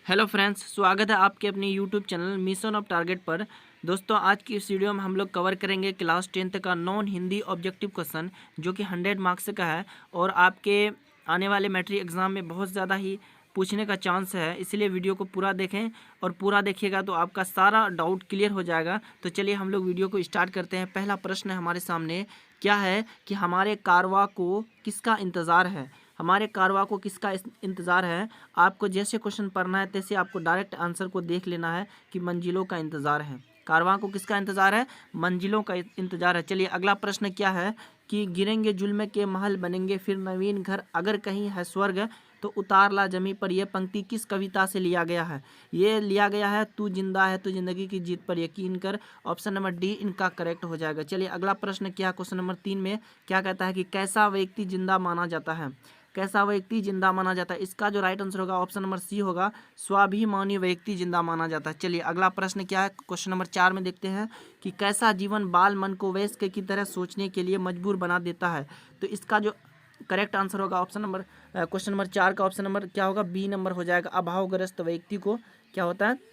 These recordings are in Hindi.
हेलो फ्रेंड्स, स्वागत है आपके अपने YouTube channel mission of target पर। दोस्तों, आज की इस वीडियो में हम लोग कवर करेंगे क्लास 10th का नॉन हिंदी ऑब्जेक्टिव क्वेश्चन जो कि 100 मार्क्स का है और आपके आने वाले मैट्रिक एग्ज़ाम में बहुत ज़्यादा ही पूछने का चांस है। इसलिए वीडियो को पूरा देखें और पूरा देखिएगा तो आपका सारा डाउट क्लियर हो जाएगा। तो चलिए हम लोग वीडियो को स्टार्ट करते हैं। पहला प्रश्न हमारे सामने क्या है कि हमारे कारवां को किसका इंतज़ार है। हमारे कारवां को किसका इंतज़ार है। आपको जैसे क्वेश्चन पढ़ना है तैसे आपको डायरेक्ट आंसर को देख लेना है कि मंजिलों का इंतज़ार है। कारवां को किसका इंतज़ार है? मंजिलों का इंतज़ार है। चलिए अगला प्रश्न क्या है कि गिरेंगे जुल्म के महल बनेंगे फिर नवीन घर, अगर कहीं है स्वर्ग तो उतार ला जमी पर। यह पंक्ति किस कविता से लिया गया है? ये लिया गया है तू जिंदा है तो जिंदगी की जीत पर यकीन कर। ऑप्शन नंबर डी इनका करेक्ट हो जाएगा। चलिए अगला प्रश्न क्या, क्वेश्चन नंबर 3 में क्या कहता है कि कैसा व्यक्ति जिंदा माना जाता है? कैसा व्यक्ति जिंदा माना जाता है? इसका जो राइट आंसर होगा ऑप्शन नंबर सी होगा, स्वाभिमानी व्यक्ति जिंदा माना जाता है। चलिए अगला प्रश्न क्या है, क्वेश्चन नंबर 4 में देखते हैं कि कैसा जीवन बाल मन को वयस्क की तरह सोचने के लिए मजबूर बना देता है। तो इसका जो करेक्ट आंसर होगा ऑप्शन नंबर क्वेश्चन नंबर 4 का ऑप्शन नंबर क्या होगा, बी नंबर हो जाएगा। अभावग्रस्त व्यक्ति को क्या होता है।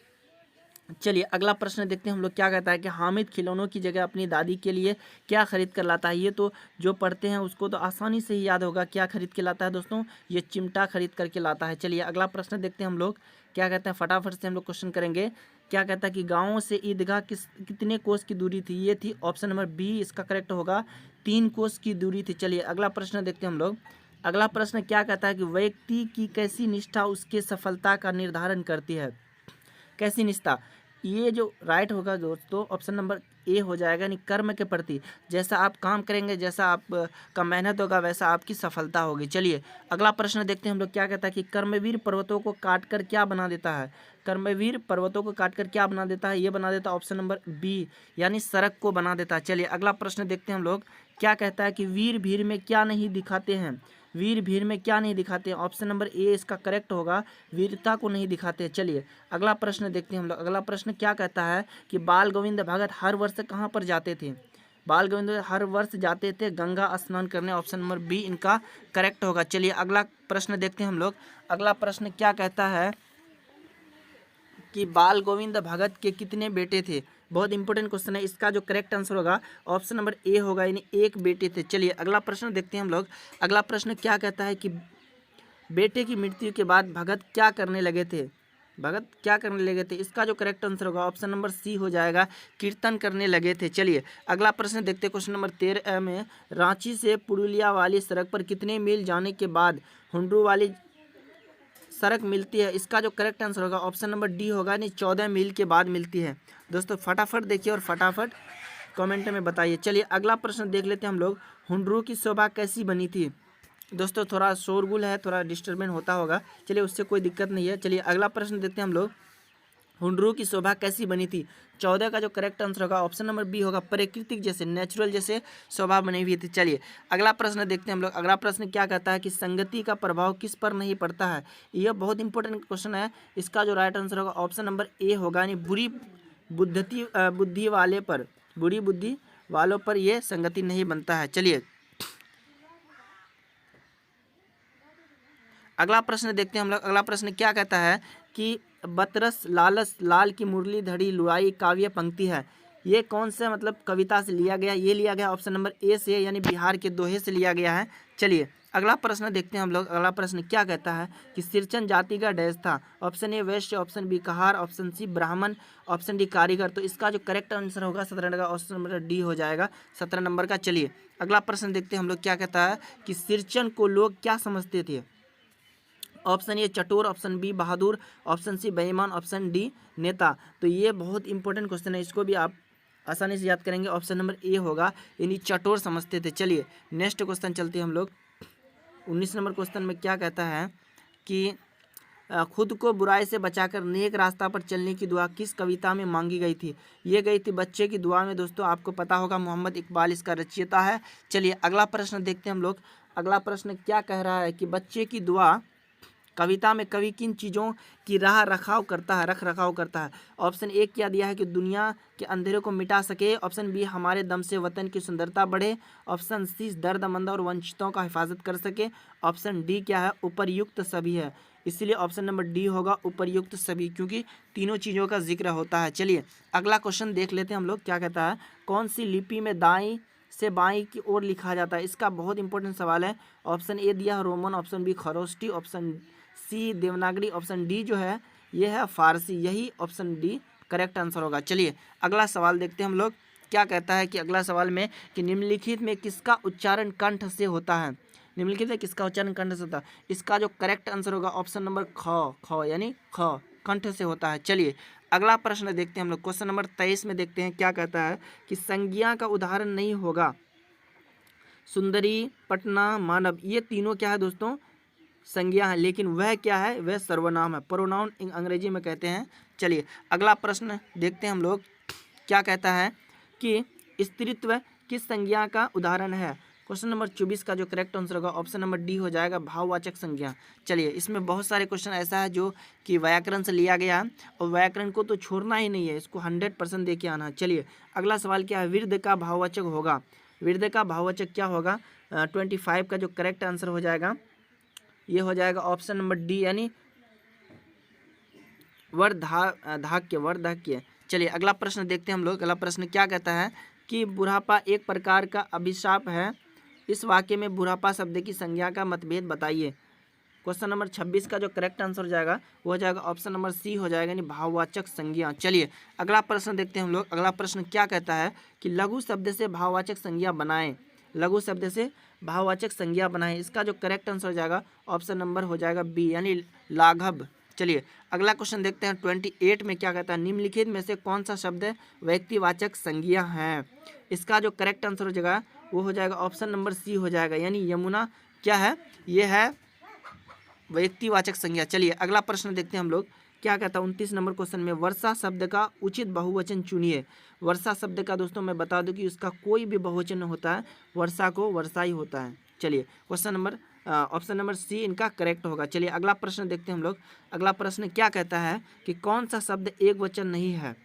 चलिए अगला प्रश्न देखते हैं हम लोग क्या कहता है कि हामिद खिलौनों की जगह अपनी दादी के लिए क्या खरीद कर लाता है। ये तो जो पढ़ते हैं उसको तो आसानी से ही याद होगा। क्या खरीद के लाता है दोस्तों? ये चिमटा खरीद करके लाता है। चलिए अगला प्रश्न देखते हैं हम लोग क्या कहते हैं, फटाफट से हम लोग क्वेश्चन करेंगे। क्या कहता है कि गाँव से ईदगाह कितने कोस की दूरी थी? ये थी ऑप्शन नंबर बी, इसका करेक्ट होगा 3 कोस की दूरी थी। चलिए अगला प्रश्न देखते हैं हम लोग। अगला प्रश्न क्या कहता है कि व्यक्ति की कैसी निष्ठा उसके सफलता का निर्धारण करती है? कैसी निष्ठा? ये जो राइट होगा दोस्तों ऑप्शन नंबर ए हो जाएगा, यानी कर्म के प्रति। जैसा आप काम करेंगे, जैसा आप का मेहनत होगा, वैसा आपकी सफलता होगी। चलिए अगला प्रश्न देखते हैं हम लोग क्या कहता है कि कर्मवीर पर्वतों को काटकर क्या बना देता है? कर्मवीर पर्वतों को काटकर क्या बना देता है? ये बना देता है ऑप्शन नंबर बी, यानी सड़क को बना देता है। चलिए अगला प्रश्न देखते हैं हम लोग क्या कहता है कि वीर भीड़ में क्या नहीं दिखाते हैं? वीर भीड़ में क्या नहीं दिखाते हैं? ऑप्शन नंबर ए इसका करेक्ट होगा, वीरता को नहीं दिखाते हैं। चलिए अगला प्रश्न देखते हैं हम लोग। अगला प्रश्न क्या कहता है कि बाल गोविंद भगत हर वर्ष कहाँ पर जाते थे? बाल गोविंद हर वर्ष जाते थे गंगा स्नान करने। ऑप्शन नंबर बी इनका करेक्ट होगा। चलिए अगला प्रश्न देखते हैं हम लोग। अगला प्रश्न क्या कहता है कि बाल गोविंद भगत के कितने बेटे थे? बहुत इंपॉर्टेंट क्वेश्चन है। इसका जो करेक्ट आंसर होगा ऑप्शन नंबर ए होगा, यानी एक बेटे थे। चलिए अगला प्रश्न देखते हैं हम लोग। अगला प्रश्न क्या कहता है कि बेटे की मृत्यु के बाद भगत क्या करने लगे थे? भगत क्या करने लगे थे? इसका जो करेक्ट आंसर होगा ऑप्शन नंबर सी हो जाएगा, कीर्तन करने लगे थे। चलिए अगला प्रश्न देखते हैं क्वेश्चन नंबर 13 में। रांची से पुरुलिया वाली सड़क पर कितने मील जाने के बाद हुंड्रू वाली सड़क मिलती है? इसका जो करेक्ट आंसर होगा ऑप्शन नंबर डी होगा, यानी 14 मील के बाद मिलती है। दोस्तों फटाफट देखिए और फटाफट कमेंट में बताइए। चलिए अगला प्रश्न देख लेते हैं हम लोग। हुंड्रू की शोभा कैसी बनी थी? दोस्तों थोड़ा शोरगुल है, थोड़ा डिस्टर्बेंस होता होगा, चलिए उससे कोई दिक्कत नहीं है। चलिए अगला प्रश्न देखते हैं हम लोग। हुंड्रू की शोभा कैसी बनी थी? 14 का जो करेक्ट आंसर होगा ऑप्शन नंबर बी होगा, प्राकृतिक जैसे, नेचुरल जैसे शोभा बनी हुई थी। चलिए अगला प्रश्न देखते हैं हम लोग। अगला प्रश्न क्या कहता है कि संगति का प्रभाव किस पर नहीं पड़ता है? यह बहुत इंपॉर्टेंट क्वेश्चन है। इसका जो राइट आंसर होगा ऑप्शन नंबर ए होगा, यानी बुद्धि वाले पर, बुरी बुद्धि वालों पर यह संगति नहीं बनता है। चलिए अगला प्रश्न देखते हैं हम लोग। अगला प्रश्न क्या कहता है कि बतरस लालस लाल की मुरली धड़ी लुआई काव्य पंक्ति है। ये कौन से मतलब कविता से लिया गया? ये लिया गया ऑप्शन नंबर ए से, यानी बिहार के दोहे से लिया गया है। चलिए अगला प्रश्न देखते हैं हम लोग। अगला प्रश्न क्या कहता है कि सिरचन जाति का डैश था? Option A Vysya, option B Kahar, option C ब्राह्मण, ऑप्शन डी कारीगर। तो इसका जो करेक्ट आंसर होगा 17 का ऑप्शन नंबर डी हो जाएगा, 17 नंबर का। चलिए अगला प्रश्न देखते हैं हम लोग क्या कहता है कि सिरचन को लोग क्या समझते थे? ऑप्शन ए चटोर, ऑप्शन बी बहादुर, ऑप्शन सी बेईमान, ऑप्शन डी नेता। तो ये बहुत इंपॉर्टेंट क्वेश्चन है, इसको भी आप आसानी से याद करेंगे। ऑप्शन नंबर ए होगा, यानी चटोर समझते थे। चलिए नेक्स्ट क्वेश्चन चलते हैं हम लोग। 19 नंबर क्वेश्चन में क्या कहता है कि खुद को बुराई से बचाकर नेक रास्ता पर चलने की दुआ किस कविता में मांगी गई थी? ये गई थी बच्चे की दुआ में। दोस्तों आपको पता होगा मोहम्मद इकबाल इसका रचयिता है। चलिए अगला प्रश्न देखते हैं हम लोग। अगला प्रश्न क्या कह रहा है कि बच्चे की दुआ कविता में कवि किन चीज़ों की रख रखाव करता है? ऑप्शन ए क्या दिया है कि दुनिया के अंधेरे को मिटा सके, ऑप्शन बी हमारे दम से वतन की सुंदरता बढ़े, ऑप्शन सी दर्दमंद और वंचितों का हिफाजत कर सके, ऑप्शन डी क्या है उपर्युक्त सभी है। इसीलिए ऑप्शन नंबर डी होगा उपर्युक्त सभी, क्योंकि तीनों चीज़ों का जिक्र होता है। चलिए अगला क्वेश्चन देख लेते हैं हम लोग, क्या कहता है, कौन सी लिपि में दाएं से बाएं की ओर लिखा जाता है। इसका बहुत इंपॉर्टेंट सवाल है। ऑप्शन ए दिया है Roman, option B Kharoshthi, option C Devanagari, option D जो है ये है फारसी। यही ऑप्शन डी करेक्ट आंसर होगा। चलिए अगला सवाल देखते हैं हम लोग, क्या कहता है कि अगला सवाल में कि निम्नलिखित में किसका उच्चारण कंठ से होता है। निम्नलिखित में किसका उच्चारण कंठ से होता है। इसका जो करेक्ट आंसर होगा ऑप्शन नंबर ख यानी ख कंठ से होता है। चलिए अगला प्रश्न देखते हैं हम लोग, क्वेश्चन नंबर 23 में देखते हैं क्या कहता है कि संज्ञा का उदाहरण नहीं होगा। सुंदरी, पटना, मानव, ये तीनों क्या है दोस्तों, संज्ञा है, लेकिन वह क्या है, वह सर्वनाम है, प्रोनाउन अंग्रेजी में कहते हैं। चलिए अगला प्रश्न देखते हैं हम लोग, क्या कहता है कि स्त्रीत्व किस संज्ञा का उदाहरण है। क्वेश्चन नंबर 24 का जो करेक्ट आंसर होगा ऑप्शन नंबर डी हो जाएगा भाववाचक संज्ञा। चलिए इसमें बहुत सारे क्वेश्चन ऐसा है जो कि व्याकरण से लिया गया है, और व्याकरण को तो छोड़ना ही नहीं है, इसको 100% दे के आना है। चलिए अगला सवाल क्या है, वृद्ध का भाववाचक होगा। वृद्ध का भाववाचक क्या होगा, 25 का जो करेक्ट आंसर हो जाएगा ये हो जाएगा ऑप्शन नंबर डी यानी वर्धाक्य। चलिए अगला प्रश्न देखते हैं हम लोग। अगला प्रश्न क्या कहता है कि बुढ़ापा एक प्रकार का अभिशाप है। इस वाक्य में बुढ़ापा शब्द की संज्ञा का मतभेद बताइए। क्वेश्चन नंबर 26 का जो करेक्ट आंसर हो जाएगा वो हो जाएगा ऑप्शन नंबर सी हो जाएगा यानी भाववाचक संज्ञा। चलिए अगला प्रश्न देखते हैं हम लोग। अगला प्रश्न क्या कहता है कि लघु शब्द से भाववाचक संज्ञा बनाएं। लघु शब्द से भाववाचक संज्ञा बनाएं। इसका जो करेक्ट आंसर हो जाएगा ऑप्शन नंबर हो जाएगा बी यानी लाघव। चलिए अगला क्वेश्चन देखते हैं 28 में क्या कहता है, निम्नलिखित में से कौन सा शब्द व्यक्तिवाचक संज्ञा है। इसका जो करेक्ट आंसर हो जाएगा वो हो जाएगा ऑप्शन नंबर सी हो जाएगा यानी यमुना क्या है, ये है व्यक्तिवाचक संज्ञा। चलिए अगला प्रश्न देखते हैं हम लोग, क्या कहता है 29 नंबर क्वेश्चन में वर्षा शब्द का उचित बहुवचन चुनिए। वर्षा शब्द का दोस्तों मैं बता दूं कि उसका कोई भी बहुवचन होता है, वर्षा को वर्षा ही होता है। चलिए question number option number C इनका करेक्ट होगा। चलिए अगला प्रश्न देखते हैं हम लोग। अगला प्रश्न क्या कहता है कि कौन सा शब्द एक वचन नहीं है।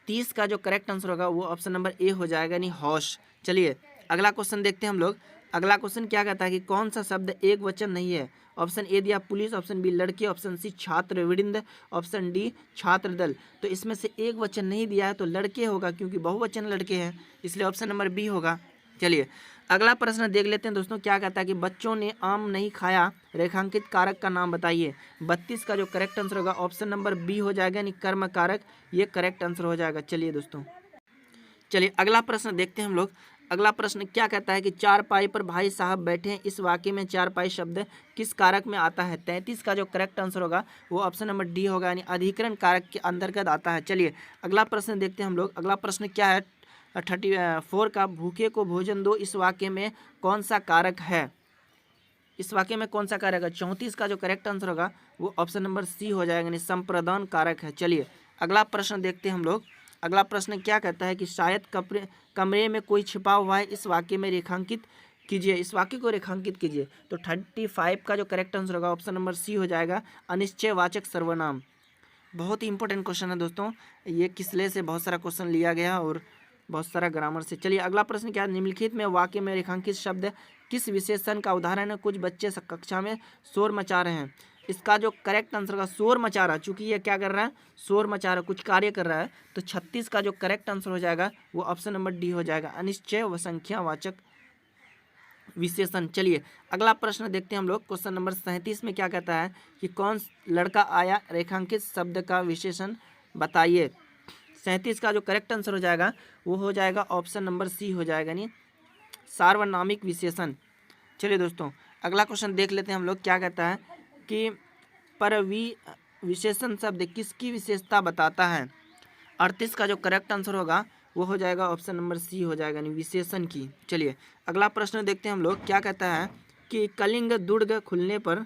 30 का जो करेक्ट आंसर होगा वो ऑप्शन नंबर ए हो जाएगा यानी हौश। चलिए अगला क्वेश्चन देखते हैं हम लोग। अगला क्वेश्चन क्या कहता है कि कौन सा शब्द एक वचन नहीं है। ऑप्शन ए दिया पुलिस, ऑप्शन बी लड़के, ऑप्शन सी छात्र वृंद, ऑप्शन डी छात्र दल। तो इसमें से एक वचन नहीं दिया है तो लड़के होगा, क्योंकि बहुवचन लड़के हैं, इसलिए ऑप्शन नंबर बी होगा। चलिए अगला प्रश्न देख लेते हैं दोस्तों। क्या कहता है कि बच्चों ने आम नहीं खाया, रेखांकित कारक का नाम बताइए। 32 का जो करेक्ट आंसर होगा ऑप्शन नंबर बी हो जाएगा यानी कर्म कारक, ये करेक्ट आंसर हो जाएगा। चलिए दोस्तों चलिए अगला प्रश्न देखते हैं हम लोग। अगला प्रश्न क्या कहता है कि चारपाई पर भाई साहब बैठे हैं। इस वाक्य में चारपाई शब्द किस कारक में आता है। 33 का जो करेक्ट आंसर होगा वो ऑप्शन नंबर डी होगा यानी अधिकरण कारक के अंतर्गत आता है। चलिए अगला प्रश्न देखते हैं हम लोग। अगला प्रश्न क्या है 34 का भूखे को भोजन दो। इस वाक्य में कौन सा कारक है। इस वाक्य में कौन सा कारक है। 34 का जो करेक्ट आंसर होगा वो ऑप्शन नंबर सी हो जाएगा यानी संप्रदान कारक है। चलिए अगला प्रश्न देखते हैं हम लोग। अगला प्रश्न क्या कहता है कि शायद कमरे में कोई छिपा हुआ है। इस वाक्य में रेखांकित कीजिए। इस वाक्य को रेखांकित कीजिए। तो 35 का जो करेक्ट आंसर होगा ऑप्शन नंबर सी हो जाएगा अनिश्चयवाचक सर्वनाम। बहुत ही इंपॉर्टेंट क्वेश्चन है दोस्तों, ये किसले से बहुत सारा क्वेश्चन लिया गया और बहुत सारा ग्रामर से। चलिए अगला प्रश्न क्या है, निम्नलिखित में वाक्य में रेखांकित शब्द किस विशेषण का उदाहरण है। कुछ बच्चे कक्षा में शोर मचा रहे हैं। इसका जो करेक्ट आंसर का शोर मचा रहा है, चूंकि ये क्या कर रहा है, शोर मचा रहा है, कुछ कार्य कर रहा है, तो 36 का जो करेक्ट आंसर हो जाएगा वो ऑप्शन नंबर डी हो जाएगा अनिश्चय व संख्यावाचक विशेषण। चलिए अगला प्रश्न देखते हैं हम लोग। क्वेश्चन नंबर 37 में क्या कहता है कि कौन लड़का आया, रेखांकित शब्द का विशेषण बताइए। 37 का जो करेक्ट आंसर हो जाएगा वो हो जाएगा ऑप्शन नंबर सी हो जाएगा यानी सार्वनामिक विशेषण। चलिए दोस्तों अगला क्वेश्चन देख लेते हैं हम लोग। क्या कहता है कि विशेषण शब्द किसकी विशेषता बताता है। 38 का जो करेक्ट आंसर होगा वो हो जाएगा ऑप्शन नंबर सी हो जाएगा यानी विशेषण की। चलिए अगला प्रश्न देखते हैं हम लोग। क्या कहता है कि कलिंग दुर्ग खुलने पर